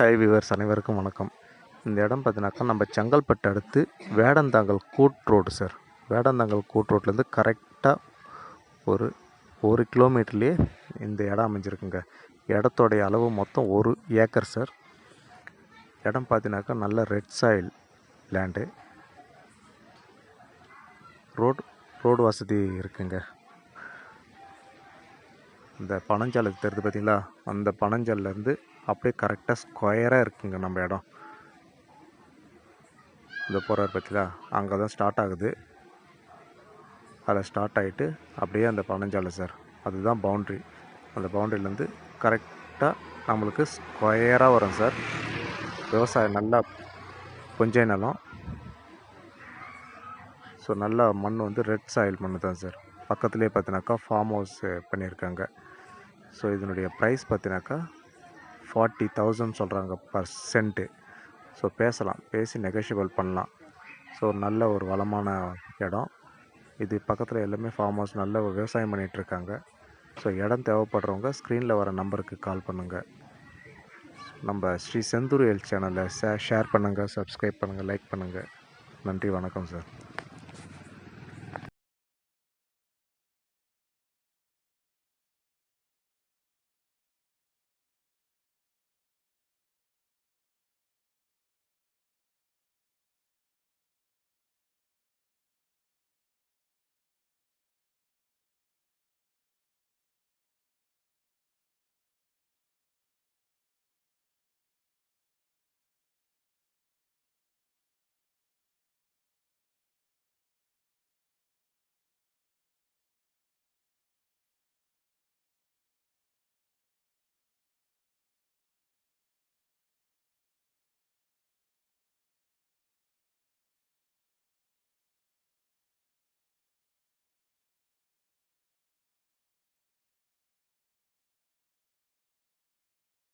Hi viewers அனைவருக்கும் வணக்கம். இந்த இடம் பார்த்தீங்கன்னாக்கா நம்ம செங்கல்பட்டு அடுத்து வேடந்தாங்கல் கூட் ரோடு சார். வேடந்தாங்கல் கூட் ரோட்லேருந்து கரெக்டாக ஒரு 1 கிலோமீட்டர்லேயே இந்த இடம் அமைஞ்சிருக்குங்க. இடத்தோடைய அளவு மொத்தம் 1 ஏக்கர் சார். இடம் பார்த்தீங்கன்னாக்கா நல்ல ரெட் சாயில் லேண்டு. ரோடு வசதி இருக்குங்க. இந்த பனஞ்சாலை தெரியுது பார்த்தீங்களா, அந்த பனஞ்சாலேருந்து அப்படியே கரெக்டாக ஸ்கொயராக இருக்குங்க நம்ம இடம். இந்த போகிறார் பார்த்தீங்களா, அங்கே தான் ஸ்டார்ட் ஆகுது. அதில் ஸ்டார்ட் ஆகிட்டு அப்படியே அந்த பனஞ்சாலை சார், அதுதான் பவுண்ட்ரி. அந்த பவுண்ட்ரிலேருந்து கரெக்டாக நம்மளுக்கு ஸ்கொயராக வரும் சார். விவசாயம் நல்லா கொஞ்ச நிலம். ஸோ நல்லா மண் வந்து ரெட் சாயில் மண் தான் சார். பக்கத்துலேயே பார்த்தினாக்கா ஃபார்ம் ஹவுஸ் பண்ணியிருக்காங்க. ஸோ இதனுடைய ப்ரைஸ் பார்த்தினாக்கா 40,000 சொல்கிறாங்க பர் சென்ட்டு. ஸோ பேசி நெகோஷியபிள் பண்ணலாம். ஸோ நல்ல ஒரு வளமான இடம் இது. பக்கத்தில் எல்லாமே ஃபார்ம் ஹவுஸ், நல்ல விவசாயம் பண்ணிகிட்ருக்காங்க. ஸோ இடம் தேவைப்படுறவங்க ஸ்க்ரீனில் வர நம்பருக்கு கால் பண்ணுங்கள். நம்ம ஸ்ரீ செந்தூரியல் சேனலை ஷேர் பண்ணுங்கள், சப்ஸ்கிரைப் பண்ணுங்கள், லைக் பண்ணுங்கள். நன்றி, வணக்கம் சார்.